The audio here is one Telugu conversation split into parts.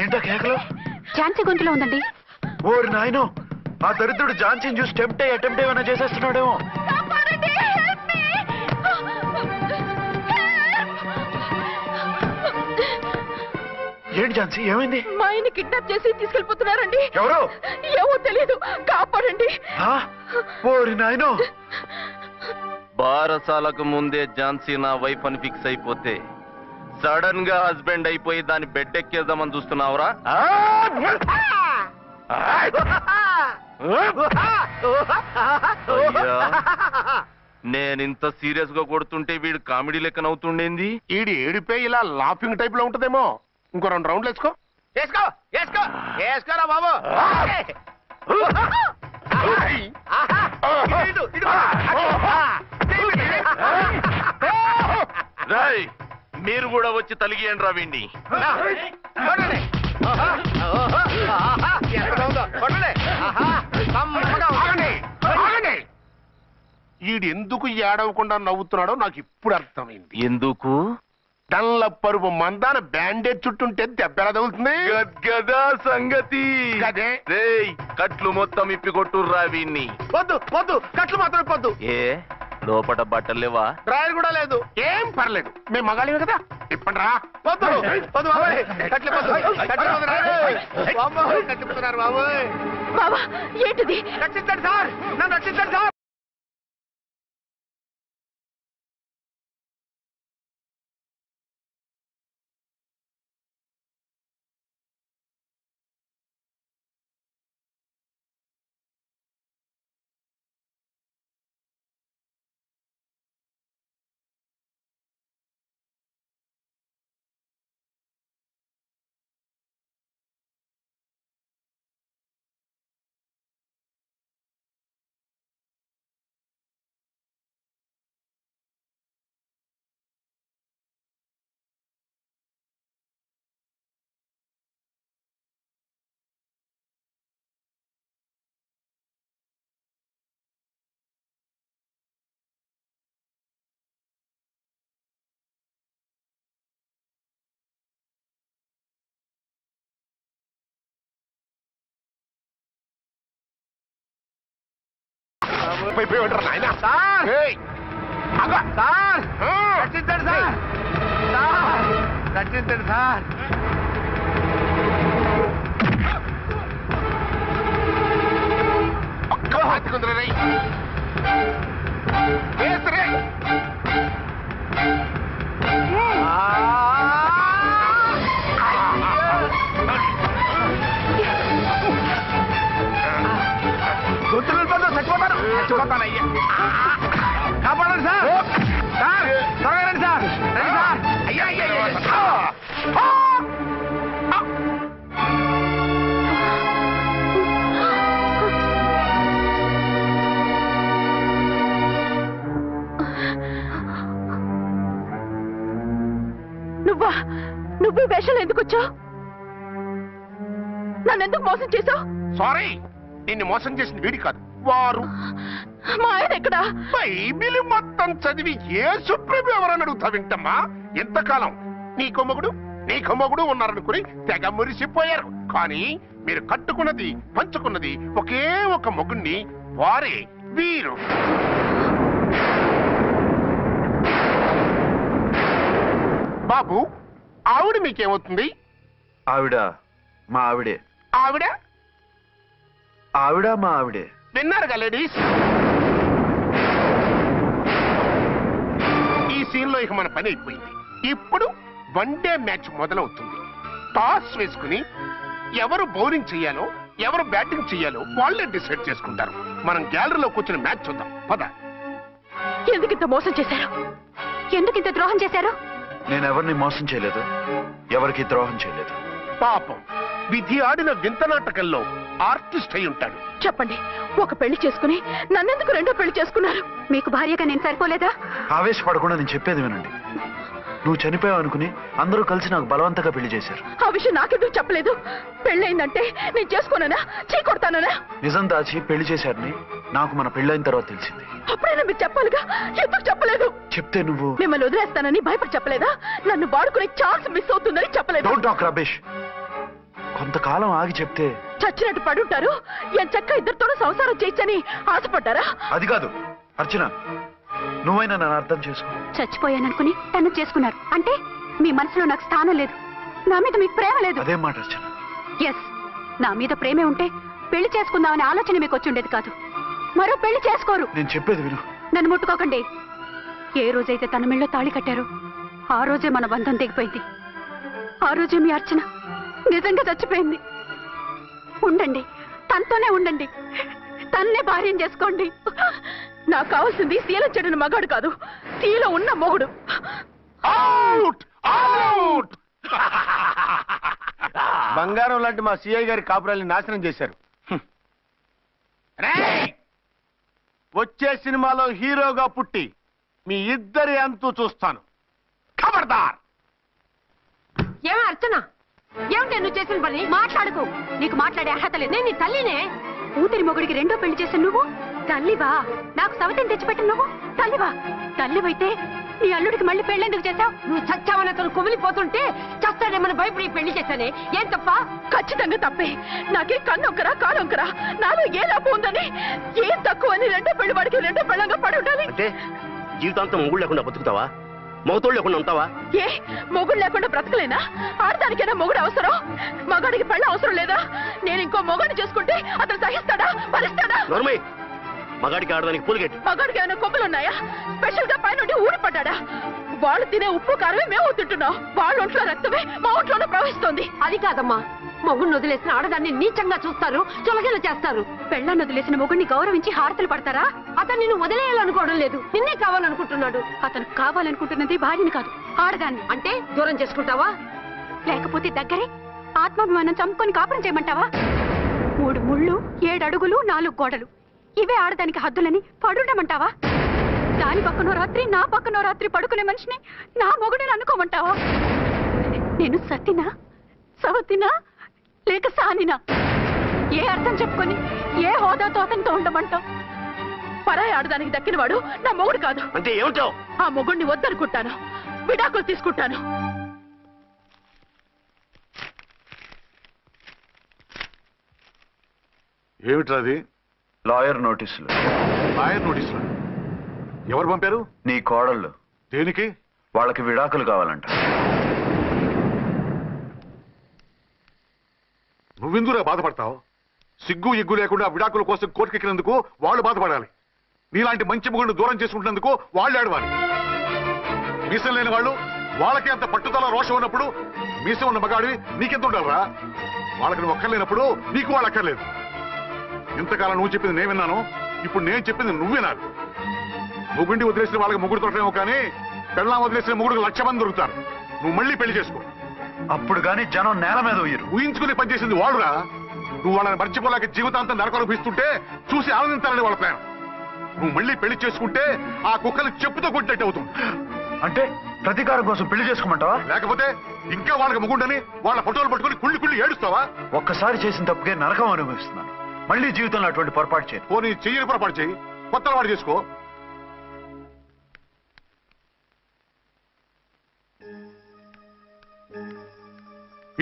ఏంటో కేకలు? ఝాన్సీ గొంతులో ఉందండి. ఓరి నాయనో, ఆ దరిద్రుడు ఝాన్సీని చూసి అటెంప్ట్ ఏమైనా చేసేస్తున్నాడేమో. ఏంటి ఝాన్సీ, ఏమైంది? మా ఆయన కిడ్నాప్ చేసి తీసుకెళ్లిపోతున్నారండి. ఎవరు? ఏమో తెలియదు, కాపాడండి. ఓరి నాయనో. బారసాలకు ముందే ఝాన్సీ నా వైఫ్ అని ఫిక్స్ అయిపోతే సడన్ గా హస్బెండ్ అయిపోయి దాన్ని బెడ్ ఎక్కేద్దామని చూస్తున్నావురా? నేనింత సీరియస్ గా కొడుతుంటే వీడు కామెడీ లెక్కన అవుతుండేంది. ఈడి ఏడిపే ఇలా లాఫింగ్ టైప్ లో ఉంటదేమో. ఇంకో 2 రౌండ్లు వేసుకోరా బాబు. రాయ్, మీరు కూడా వచ్చి తలిగియండి రా వీణ్ణి. ఈడు ఎందుకు ఏడవకుండా నవ్వుతున్నాడో నాకు ఇప్పుడు అర్థమైంది. ఎందుకు? డల్ల పరుపు మందాన బ్యాండేజ్ చుట్టుంటే దెబ్బ ఎలా తగులుతుంది గదా సంగతి. గదే. రేయ్, కట్లు మొత్తం ఇప్పి కొట్టుర్రా వీణ్ణి. వద్దు కట్లు మాత్రం పొద్దు. ఏ లోపట బట్టలు లేవా? డ్రాయర్ కూడా లేదు. ఏం పర్లేదు, మేము మగాళివే కదా. ఇప్పండి రా. కట్టిపోతున్నారు బాబా. ఏంటిది? రక్షించండి సార్, నన్ను రక్షించండి సార్. రక్షించండి సార్. ఒక్క హాతికుందరై చచ్చిపోతానయ్యా. కాపాడండి సార్. సార్ త్వరగా రండి సార్. రండి సార్. అయ్యా నువ్వు వేషాలు ఎందుకు వచ్చావు? నన్నెందుకు మోసం చేశావు? సారీ, నిన్ను మోసం చేసిన వీడి కాదు, వారు. మా ఆయన ఎక్కడా? బైబిల్ మొత్తం చదివి యేసు ప్రభు ఎవరని అడుగుతా వింటమ్మా. ఎంతకాలం నీకో మొగుడు ఉన్నారనుకుని తెగ మురిసిపోయారు. కానీ మీరు కట్టుకున్నది పంచుకున్నది ఒకే ఒక మొగుణ్ణి, వారే వీరు. బాబు, ఆవిడ మీకేమవుతుంది? ఆవిడ మా ఆవిడే. ఆవిడ ఆవిడ మా ఆవిడే. విన్నారుగా లేడీస్? ఈ సీన్ లో ఇక మన పని అయిపోయింది. ఇప్పుడు 1 డే మ్యాచ్ మొదలవుతుంది. టాస్ వేసుకుని ఎవరు బౌలింగ్ చెయ్యాలో ఎవరు బ్యాటింగ్ చెయ్యాలో వాళ్ళే డిసైడ్ చేసుకుంటారు. మనం గ్యాలరీలో కూర్చుని మ్యాచ్ చూద్దాం. పద. ఎందుకింత మోసం చేశారు? ఎందుకింత ద్రోహం చేశారు? నేను ఎవరిని మోసం చేయలేదు, ఎవరికి ద్రోహం చేయలేదు. పాపం, విధి ఆడిన వింత నాటకంలో ఆర్టిస్ట్ అయి ఉంటాడు. చెప్పండి, ఒక పెళ్లి చేసుకుని నన్నెందుకు 2వ పెళ్లి చేసుకున్నారు? మీకు భార్యగా నేను సరిపోలేదా? ఆవేశపడకుండా నేను చెప్పేది వినండి. నువ్వు చనిపోయావు అనుకుని అందరూ కలిసి నాకు బలవంతంగా పెళ్లి చేశారు. ఆ విషయం నాకెందుకు చెప్పలేదు? పెళ్ళయిందంటే నేను చేసుకోనన్నా, చీకొడతానన్నా? నిజం దాచి పెళ్లి చేశారని నాకు మన పెళ్ళైన తర్వాత తెలిసింది. అప్పుడైనా మీరు చెప్పాలిగా, ఎందుకు చెప్పలేదు? చెప్తే నువ్వు మిమ్మల్ని వదిలేస్తానని భయపడి చెప్పలేదా? నన్ను వాడుకునే ఛాన్స్ మిస్ అవుతుందని చెప్పలేదు. Don't talk Ramesh. కొంతకాలం ఆగి చెప్తే చచ్చినట్టు పడుంటారు. ఎంచక్క ఇద్దరితోనూ సంసారం చేయొచ్చని ఆశపడ్డారా? అది కాదు అర్చన, నువ్వైనా నన్ను అర్థం చేసుకో. చచ్చిపోయాననుకుని తను చేసుకున్నారు అంటే మీ మనసులో నాకు స్థానం లేదు, నా మీద మీకు ప్రేమ లేదు. అదేం మాట అర్చన? ఎస్, నా మీద ప్రేమే ఉంటే పెళ్లి చేసుకుందామనే ఆలోచన మీకు వచ్చి ఉండేది కాదు. మరో పెళ్లి చేసుకోరు. నేను చెప్పేది విను. నన్ను ముట్టుకోకండి. ఏ రోజైతే తన మెళ్ళో తాళి కట్టారో ఆ రోజే మన బంధం తెగిపోయింది. ఆ రోజే మీ అర్చన నిజంగా చచ్చిపోయింది. ఉండండి, తనతోనే ఉండండి, తన్నే భార్యం చేసుకోండి. నాకు కావాల్సింది శీలం చెడిన మగాడు కాదు, శీలం ఉన్న మొగుడు. బంగారం లాంటి మా సిఐ గారి కాపురాల్ని నాశనం చేశారు. వచ్చే సినిమాలో హీరోగా పుట్టి మీ ఇద్దరి అంతు చూస్తాను. ఖబర్దార్! ఏమే అర్చన, ఏమిటి నువ్వు చేసిన పని? మాట్లాడుకో, నీకు మాట్లాడే అర్హత లేదు. నేను నీ తల్లినే. కూతురి మొగుడికి రెండో పెళ్లి చేసిన నువ్వు తల్లివా? నాకు సవతిని తెచ్చిపెట్టిన నువ్వు తల్లివా? తల్లివైతే నీ అల్లుడికి మళ్ళీ పెళ్ళెందుకు చేశావు? నువ్వు చచ్చావని అతను కుమిలిపోతుంటే చస్తాడేమని భయపడి పెళ్లి చేశానే, ఏం తప్ప? ఖచ్చితంగా తప్పే. నాకే కన్నొక్కరా కాలొక్కరా, నాలో ఏ లాభం ఉందని, ఏం తక్కువ అని రెండో పెళ్లి వాడికి రెండో పెళ్ళంగా పడి ఉండాలి. అంటే జీవితాంతం మొగుడు లేకుండా బతుకుతావా? మగతోడు లేకుండా ఉంటావా? ఏ మొగుడు లేకుండా బ్రతకలేనా? ఆడదానికైనా మొగుడు అవసరం, మగాడికి పెళ్ళ అవసరం లేదా? నేను ఇంకో మొగాడిని చేసుకుంటే అతను సహిస్తాడా, భరిస్తాడా? నోర్మై, మగాడికి ఆడదానికి పూలిగెట్టు. మగాడికి ఏమైనా కొమ్ములున్నాయా? స్పెషల్ గా పైన ఊరి పడ్డాడా? వాళ్ళు తినే ఉప్పు కారమే మేము తింటున్నాం, వాళ్ళ ఒంట్లో రక్తమే మా ఒంట్లోనే ప్రవహిస్తోంది. అది కాదమ్మా, మొగుడిని వదిలేసిన ఆడదాన్ని నీచంగా చూస్తారు, చులకన చేస్తారు. పెళ్ళాన్ని వదిలేసిన మొగుడిని గౌరవించి హారతలు పడతారా? అతను నిన్ను వదిలేయాలనుకోవడం లేదు, నిన్నే కావాలనుకుంటున్నాడు. అతను కావాలనుకుంటున్నది భార్యని కాదు, ఆడదాన్ని. అంటే దూరం చేసుకుంటావా? లేకపోతే దగ్గరే ఆత్మాభిమానం చంపుకొని కాపురం చేయమంటావా? 3 ముళ్ళు, 7 అడుగులు, 4 గోడలు, ఇవే ఆడదానికి హద్దులని పడుండమంటావా? దాని పక్కనో రాత్రి నా పక్కనో రాత్రి పడుకునే మనిషిని నా మొగుడిని అనుకోమంటావా? నేను సతినా, సవతినా, లేక సానినా? ఏ అర్థం చెప్పుకొని ఏ హోదాతో అతనితో ఉండమంటావు? పరాయి ఆడదానికి దక్కినవాడు నా మొగుడు కాదు. అంటే ఏమంటావు? ఆ మొగుడిని వద్దనుకుంటాను, విడాకులు తీసుకుంటాను. ఏమిట్రాది? లాయర్ నోటీసులు. లాయర్ నోటీసులు ఎవరు పంపారు? నీ కోడళ్ళు. దేనికి? వాళ్ళకి విడాకులు కావాలంట. నువ్వెందుకురా బాధపడతావు? సిగ్గు ఎగ్గు లేకుండా విడాకుల కోసం కోర్టుకెక్కినందుకు వాళ్ళు బాధపడాలి. నీలాంటి మంచి మొగుడిని దూరం చేసుకుంటున్నందుకు వాళ్ళు ఏడవాలి. మీసం లేని వాళ్ళు, వాళ్ళకి అంత పట్టుదల రోషం ఉన్నప్పుడు మీసం ఉన్న మగాడివి నీకెంత ఉండాలరా? వాళ్ళకి నువ్వు అక్కర్లేనప్పుడు నీకు వాళ్ళు అక్కర్లేదు. ఇంతకాలం నువ్వు చెప్పింది నేను విన్నాను, ఇప్పుడు నేను చెప్పింది నువ్వు వినాలి. మొగుడిని వదిలేసిన వాళ్ళకి మొగుడు దొరకలేమో కానీ పెళ్ళాం వదిలేసిన మొగుడికి 1,00,000 మంది దొరుకుతారు. నువ్వు మళ్ళీ పెళ్లి చేసుకో. అప్పుడు గాని జనం నేల మీద ఉయ్యరు. ఊహించుకుని పనిచేసింది వాళ్ళురా. నువ్వు వాళ్ళని మర్చిపోలేక జీవితాంతం నరకనుభవిస్తుంటే చూసి ఆనందించాలని వాళ్ళ ప్లాన్. నువ్వు మళ్ళీ పెళ్లి చేసుకుంటే ఆ కుక్కలు చెప్పుతో కొట్టినట్టు అవుతుంది. అంటే ప్రతీకారం కోసం పెళ్లి చేసుకోమంటావా? లేకపోతే ఇంకా వాళ్ళకి మొగుండని వాళ్ళ ఫోటోలు పట్టుకుని కుళ్ళి కుళ్ళి ఏడుస్తావా? ఒక్కసారి చేసిన తప్పుకే నరకం అనుభవిస్తున్నాను. మళ్ళీ జీవితంలో అటువంటి పొరపాటు చేయను. పోనీ చెయ్యని పొరపాటు చేయి, కొత్త వాడు చేసుకో.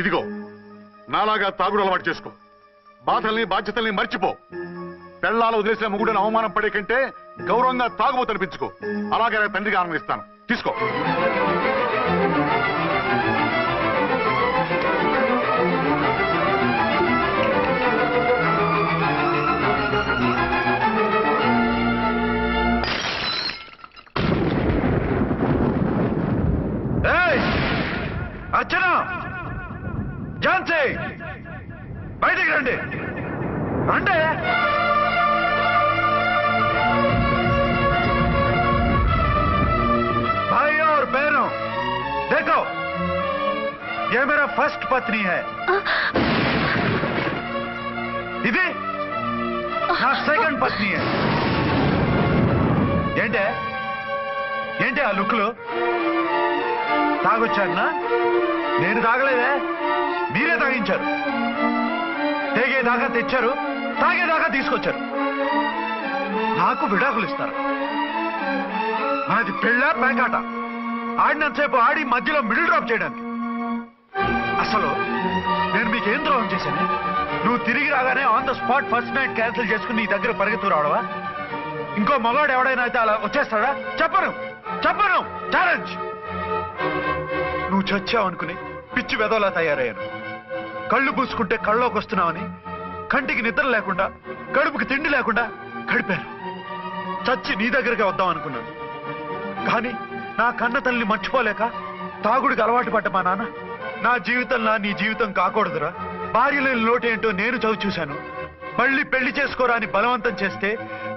ఇదిగో నాలాగా తాగుడు అలవాటు చేసుకో. బాధల్ని బాధ్యతల్ని మర్చిపో. పెళ్ళాలు వదిలేసిన మొగుడని అవమానం పడే కంటే గౌరవంగా తాగుబోతు అనిపించుకో. అలాగే తండ్రిగా ఆనందిస్తాను. తీసుకో. అర్చన, ఝాన్సీ, బయటికి రండి. అంటే भाई और बहनों, देखो ये मेरा फर्स्ट पत्नी है, ఇది నా సెకండ్ పత్ని. ఏంటే ఆ లుక్లు? తాగొచ్చానా? నేను తాగలేదే, మీరే తాగించారు. తెగేదాకా తెచ్చారు, తాగేదాకా తీసుకొచ్చారు. నాకు విడాకులు ఇస్తారు. నాది పెళ్ళ పేకాట. ఆడినంతసేపు ఆడి మధ్యలో మిడిల్ డ్రాప్ చేయడానికి. అసలు నేను మీకేం ద్రోహం చేశాను? నువ్వు తిరిగి రాగానే on the spot first night cancel చేసుకుని నీ దగ్గర పరిగెత్తు రావడవా? ఇంకో మగాడు ఎవడైనా అయితే అలా వచ్చేస్తాడా? చెప్పను చెప్పను, ఛాలెంజ్. నువ్వు చచ్చావు అనుకుని పిచ్చి వెదవలా తయారయ్యాను. కళ్ళు పూసుకుంటే కళ్ళలోకి వస్తున్నావని కంటికి నిద్ర లేకుండా కడుపుకి తిండి లేకుండా గడిపాను. చచ్చి నీ దగ్గరగా వద్దాం అనుకున్నాను. కానీ నా కన్న తల్లిని మర్చిపోలేక తాగుడికి అలవాటు పడ్డ మా నాన్న నా జీవితంలా నీ జీవితం కాకూడదురా, భార్య లేని లోటేంటో నేను చవి చూశాను, మళ్ళీ పెళ్లి చేసుకోరా అని బలవంతం చేస్తే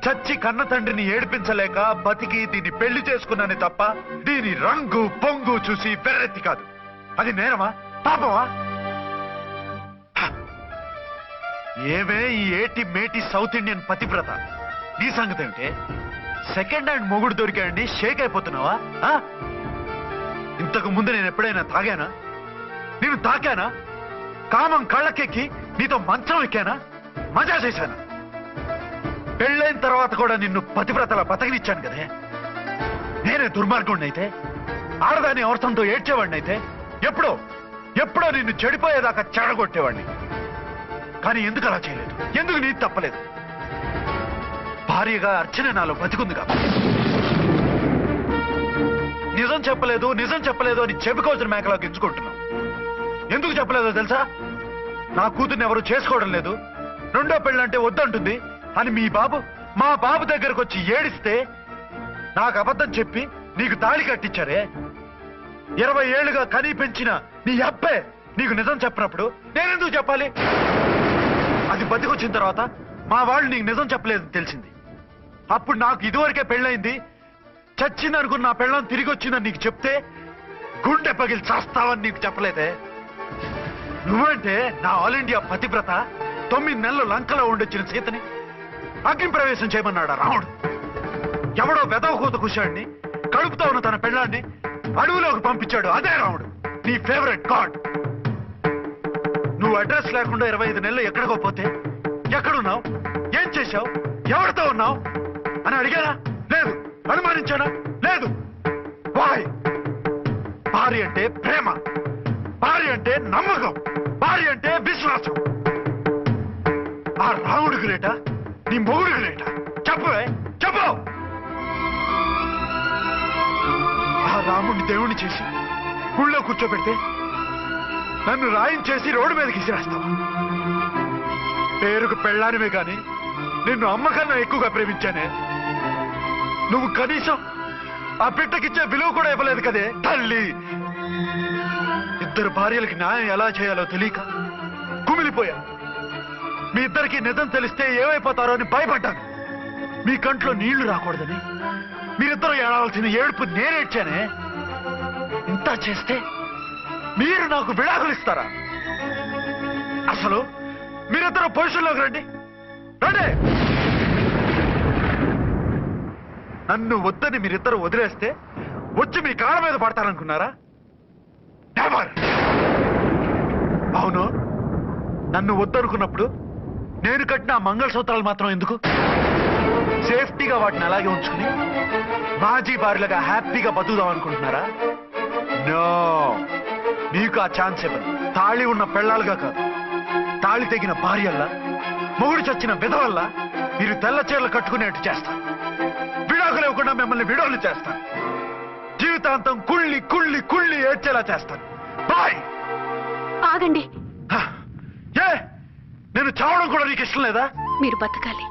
చచ్చి కన్న తండ్రిని ఏడిపించలేక బతికి దీన్ని పెళ్లి చేసుకున్నానే తప్ప దీని రంగు పొంగు చూసి వెర్రెత్తి కాదు. అది నేరమా, పాపమా? ఏమే ఈ ఏటి మేటి సౌత్ ఇండియన్ పతివ్రత, నీ సంగతి ఏమిటే? సెకండ్ హ్యాండ్ మొగుడు దొరికాయండి షేక్ అయిపోతున్నావా? ఇంతకు ముందు నేను ఎప్పుడైనా తాగానా? నేను తాకానా? కామం కళ్ళకెక్కి నీతో మంచం ఎక్కానా? మజా చేశానా? పెళ్ళైన తర్వాత కూడా నిన్ను పతివ్రతలా బతకనిచ్చాను కదే. నేనే దుర్మార్గుడిని అయితే, ఆడదాన్ని అవసరంతో ఏడ్చేవాడిని అయితే ఎప్పుడో ఎప్పుడో నిన్ను చెడిపోయేదాకా చెడగొట్టేవాడిని. కానీ ఎందుకు అలా చేయలేదు? ఎందుకు నీది తప్పలేదు? భార్యగా అర్చన నాలో బతికుంది కాబట్టి. నిజం చెప్పలేదు నిజం చెప్పలేదు అని చెప్పుకోవాల్సిన మేకలా గించుకుంటున్నావు. ఎందుకు చెప్పలేదో తెలుసా? నా కూతుర్ని ఎవరు చేసుకోవడం లేదు, రెండో పెళ్ళంటే వద్దంటుంది అని మా బాబు దగ్గరకు వచ్చి ఏడిస్తే నాకు అబద్ధం చెప్పి నీకు తాళి కట్టించారే. 20 ఏళ్లుగా కనీ పెంచిన నీ అబ్బే నీకు నిజం చెప్పినప్పుడు నేనెందుకు చెప్పాలి? అది బతికొచ్చిన తర్వాత మా వాళ్ళు నీకు నిజం చెప్పలేదని తెలిసింది. అప్పుడు నాకు ఇదివరకే పెళ్ళయింది, చచ్చిందనుకున్న నా పెళ్ళం తిరిగి వచ్చిందని నీకు చెప్తే గుండె పగిలి చేస్తావని నీకు చెప్పలేదే. నువ్వంటే నా ఆల్ ఇండియా పతివ్రత 9 నెలలు లంకలో ఉండొచ్చిన సీతని అగ్ని ప్రవేశం చేయమన్నాడా రాముడు? ఎవడో వెదవ కూత కుషాడిని కడుపుతో ఉన్న తన పెళ్ళాన్ని అడవిలోకి పంపించాడు అదే రాముడు, నీ ఫేవరెట్ గాడ్. నువ్వు అడ్రస్ లేకుండా 25 నెలలు ఎక్కడికో పోతే ఎక్కడున్నావు, ఏం చేశావు, ఎవరితో ఉన్నావు అని అడిగానా? లేదు. అనుమానించానా? లేదు. వాయ్? భార్య అంటే ప్రేమ, భార్య అంటే నమ్మకం, భార్య అంటే విశ్వాసం. ఆ రాముడు గ్రేటా, నీ మొగుడు గ్రేటా? చెప్పవే, చెప్పు. ఆ రాముడిని దేవుణ్ణి చేసి గుళ్ళో కూర్చోబెడితే నన్ను రాయించేసి రోడ్డు మీదకి విసిరేస్తావా? పేరుకు పెళ్ళానివే కాని నిన్ను అమ్మకన్నా ఎక్కువగా ప్రేమించానే. నువ్వు కనీసం ఆ బిడ్డకిచ్చే విలువ కూడా ఇవ్వలేదు కదే తల్లి. 2 భార్యలకి న్యాయం ఎలా చేయాలో తెలియక కుమిలిపోయాను. మీ ఇద్దరికి నిజం తెలిస్తే ఏమైపోతారో అని భయపడ్డాను. మీ కంట్లో నీళ్లు రాకూడదని మీరిద్దరూ ఏడవలసిన ఏడుపు నేనేడ్చానే. ఇంత చేస్తే మీరు నాకు విడాకులు ఇస్తారా? అసలు మీరిద్దరూ పొజిషన్లోకి రండి, రండి. నన్ను వద్దని మీరిద్దరు వదిలేస్తే వచ్చి మీ కాళ్ళ మీద పడతారనుకున్నారా? నెవర్. అవును, నన్ను వద్దనుకున్నప్పుడు నేను కట్టిన మంగళసూత్రాలు మాత్రం ఎందుకు? సేఫ్టీగా వాటిని అలాగే ఉంచుకుని మాజీ భార్యలుగా హ్యాపీగా బతుకుదాం అనుకుంటున్నారా? నో, మీకు ఆ ఛాన్స్ ఇవ్వను. తాళి ఉన్న పెళ్ళాలుగా కాదు, తాళి తెగిన భార్యల్లా, మొగుడు చచ్చిన విధవల్లా మీరు తెల్ల చీరలు కట్టుకునేట్టు చేస్తాను. విడాకులు ఇవ్వకుండా మిమ్మల్ని విడాకులు చేస్తాను. జీవితాంతం కుళ్ళి కుళ్ళి కుళ్ళి ఏడ్చేలా చేస్తాను. బాయ్. ఆగండి. ఏ, నేను చావడం కూడా నీకు ఇష్టం లేదా? మీరు బతకాలి,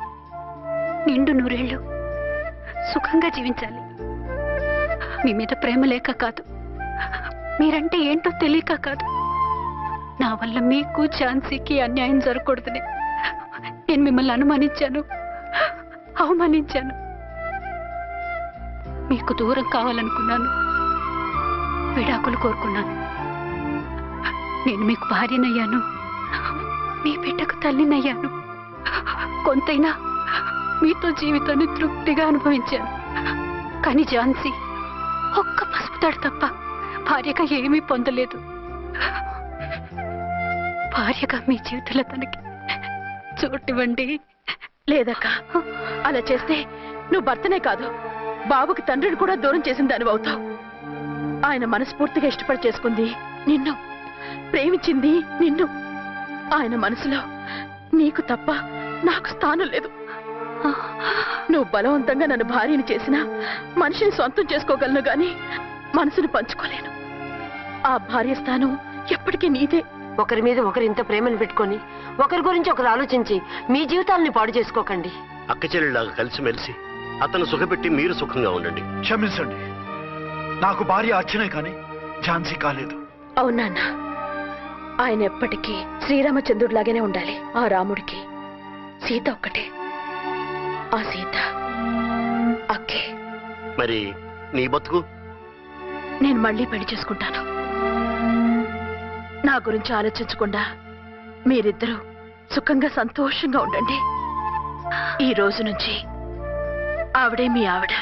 నిండు 100 ఏళ్ళు సుఖంగా జీవించాలి. మీ మీద ప్రేమ లేక కాదు, మీరంటే ఏంటో తెలియక కాదు. నా వల్ల మీకు ఝాన్సీకి అన్యాయం జరగకూడదని నేను మిమ్మల్ని అనుమానించాను, అవమానించాను. మీకు దూరం కావాలనుకున్నాను, విడాకులు కోరుకున్నాను. నేను మీకు భార్యనయ్యాను, మీ బిడ్డకు తల్లినయ్యాను. కొంతైనా మీతో జీవితాన్ని తృప్తిగా అనుభవించాను. కానీ ఝాన్సీ ఒక్క పసుపు తాడు తప్ప భార్యగా ఏమీ పొందలేదు. భార్యగా మీ జీవితంలో తనకి చోటివ్వండి. లేదక్క, అలా చేస్తే నువ్వు భర్తనే కాదు, బాబుకి తండ్రిని కూడా దూరం చేసిన దానివి అవుతావు. ఆయన మనస్ఫూర్తిగా ఇష్టపడి చేసుకుంది నిన్ను, ప్రేమించింది నిన్ను. ఆయన మనసులో నీకు తప్ప నాకు స్థానం లేదు. నువ్వు బలవంతంగా నన్ను భార్యని చేసినా మనిషిని సొంతం చేసుకోగలను గాని మనసును పంచుకోలేను. ఆ భార్య స్థానం ఎప్పటికీ నీదే. ఒకరి మీద ఒకరు ఇంత ప్రేమను పెట్టుకొని ఒకరి గురించి ఒకరు ఆలోచించి మీ జీవితాలని పాడు చేసుకోకండి. అక్క చెల్లెళ్ళలాగా కలిసిమెలిసి అతను సుఖపెట్టి మీరు సుఖంగా ఉండండి. క్షమించండి, నాకు భార్య అర్చనే కానీ ఝాన్సీ కాలేదు. అవునన్నా, ఆయన ఎప్పటికీ శ్రీరామచంద్రుడిలాగానే ఉండాలి. ఆ రాముడికి సీత ఒక్కటే, ఆ సీత అక్కే. మరి నీ బతుకు? నేను మళ్ళీ పెళ్లి చేసుకుంటాను. నా గురించి ఆలోచించకుండా మీరిద్దరూ సుఖంగా సంతోషంగా ఉండండి. ఈ రోజు నుంచి ఆవిడే మీ ఆవిడ.